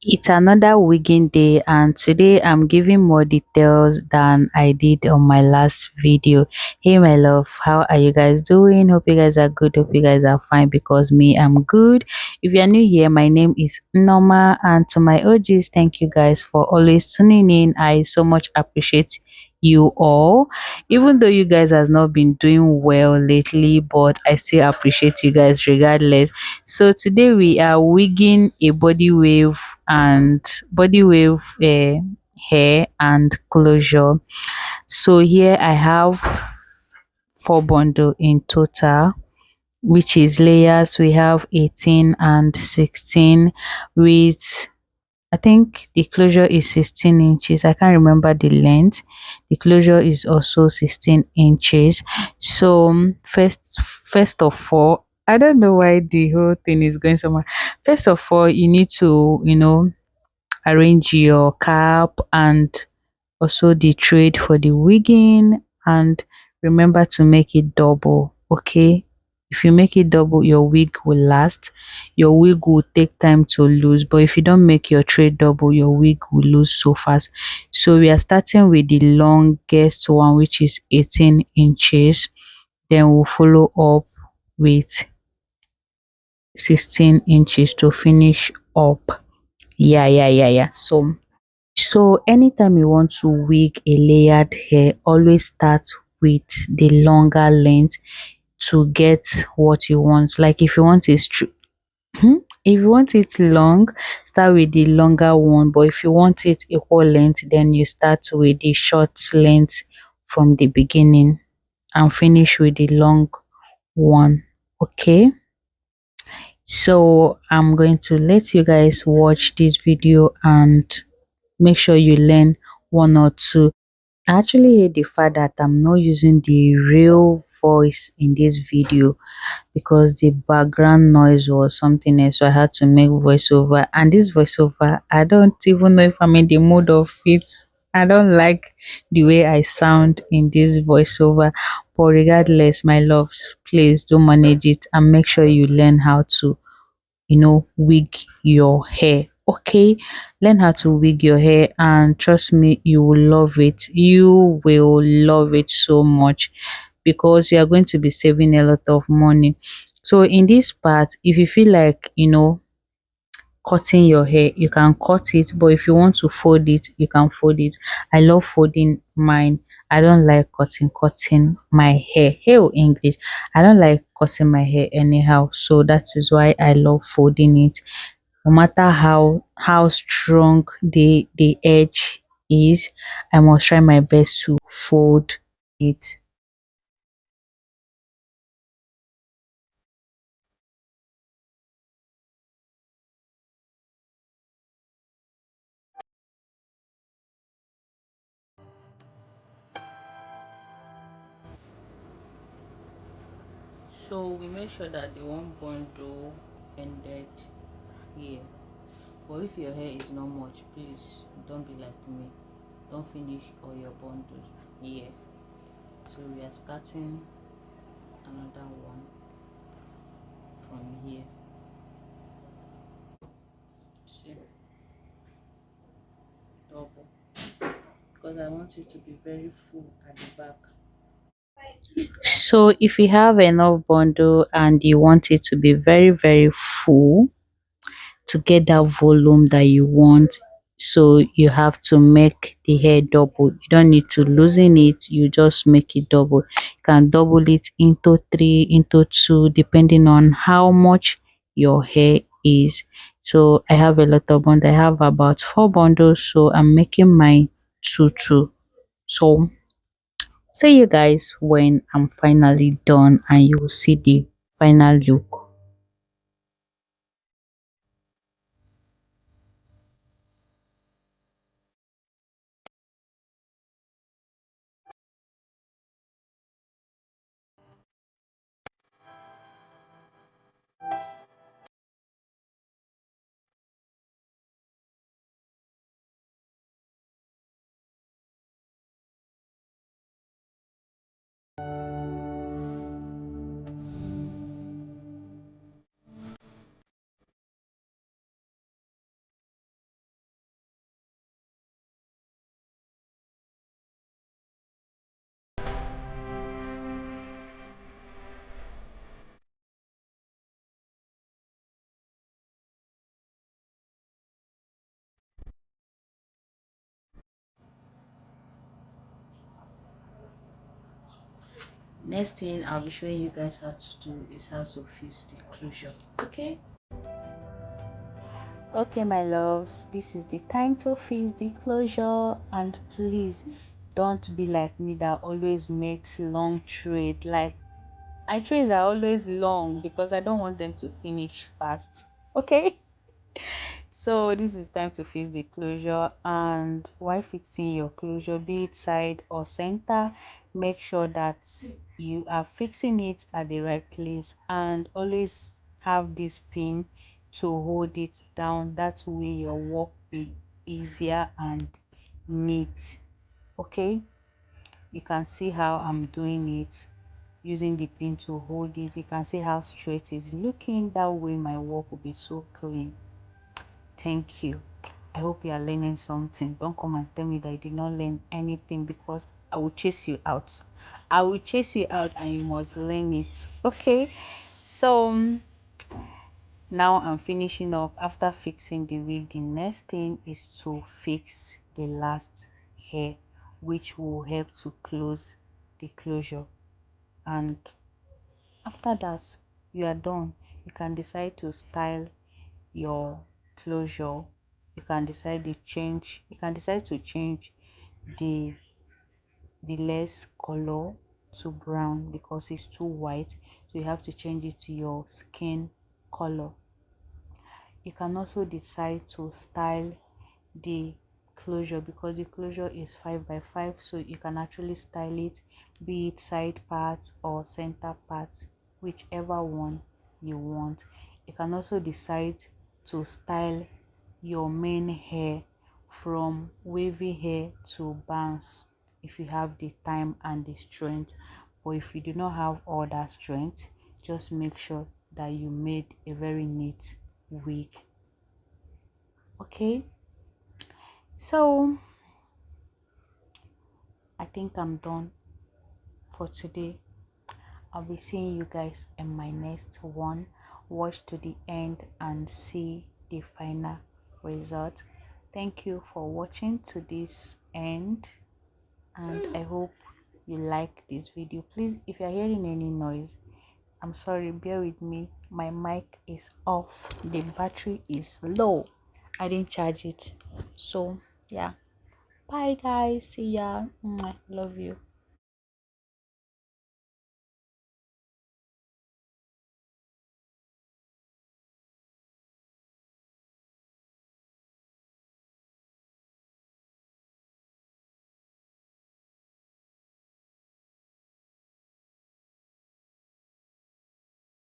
It's another weekend day, and today I'm giving more details than I did on my last video. Hey my love, how are you guys doing? Hope you guys are good. Hope you guys are fine, because me, I'm good. If you're new here, my name is Norma, and to my OGs, thank you guys for always tuning in. I so much appreciate you all, even though you guys has not been doing well lately, but I still appreciate you guys regardless. So today we are wigging a body wave hair and closure. So here I have four bundle in total, which is layers. We have 18 and 16 with, I think the closure is 16 inches. I can't remember the length. The closure is also 16 inches. So first of all, I don't know why the whole thing is going somewhere. First of all, you need to, arrange your cap and also the thread for the wigging, and remember to make it double. Okay, if you make it double, your wig will last. Your wig will take time to lose, but if you don't make your thread double, your wig will lose so fast. So we are starting with the longest one, which is 18 inches. Then we'll follow up with 16 inches to finish up. Yeah. So anytime you want to wig a layered hair, always start with the longer length to get what you want. Like if you want it if you want it long, start with the longer one. But if you want it equal length, then you start with the short length from the beginning and finish with the long one. Okay. So I'm going to let you guys watch this video and make sure you learn one or two. I actually hate the fact that I'm not using the real voice in this video, because the background noise was something else. So I had to make voiceover, and this voiceover, I don't even know if I'm in the mood of it. I don't like the way I sound in this voiceover. But regardless, my loves, please do manage it and make sure you learn how to, wig your hair. Okay, learn how to wig your hair, and trust me, you will love it. You will love it so much, because you are going to be saving a lot of money. So in this part, if you feel like, cutting your hair, you can cut it, but if you want to fold it, you can fold it. I love folding mine. I don't like cutting my hair. Hell English. I don't like cutting my hair anyhow, so that is why I love folding it. No matter how strong the edge is, I must try my best to fold it. So we make sure that the one bundle ended here. But if your hair is not much, please don't be like me. Don't finish all your bundles here. So we are starting another one from here. See, double, because I want it to be very full at the back. So if you have enough bundle and you want it to be very very full, to get that volume that you want, so you have to make the hair double. You don't need to loosen it, you just make it double. You can double it into 3, into 2, depending on how much your hair is. So I have a lot of bundles. I have about 4 bundles, so I'm making my 2 So see you guys when I'm finally done, and you will see the final look. Next thing I'll be showing you guys how to do is how to fix the closure. Okay, my loves, this is the time to fix the closure, and please don't be like me that always makes long thread. Like, my threads are always long because I don't want them to finish fast. Okay, so this is time to fix the closure. And while fixing your closure, be it side or center, make sure that you are fixing it at the right place, and always have this pin to hold it down. That way your work be easier and neat. Okay, you can see how I'm doing it using the pin to hold it. You can see how straight it's looking. That way my work will be so clean. Thank you. I hope you are learning something. Don't come and tell me that you did not learn anything, because I will chase you out. I will chase you out and you must learn it. Okay, so now I'm finishing up. After fixing the wig, the next thing is to fix the last hair, which will help to close the closure. And after that, you are done. You can decide to style your closure. You can decide to change the less color to brown because it's too white, so you have to change it to your skin color. You can also decide to style the closure, because the closure is 5 by 5, so you can actually style it, be it side parts or center parts, whichever one you want. You can also decide to style your main hair from wavy hair to bangs if you have the time and the strength. But if you do not have all that strength, just make sure that you made a very neat wig. Okay, so I think I'm done for today. I'll be seeing you guys in my next one. Watch to the end and see the final result. Thank you for watching to this end, and I hope you like this video. Please, if you're hearing any noise, I'm sorry, bear with me. My mic is off, the battery is low, I didn't charge it. So yeah, bye guys, see ya. Love you.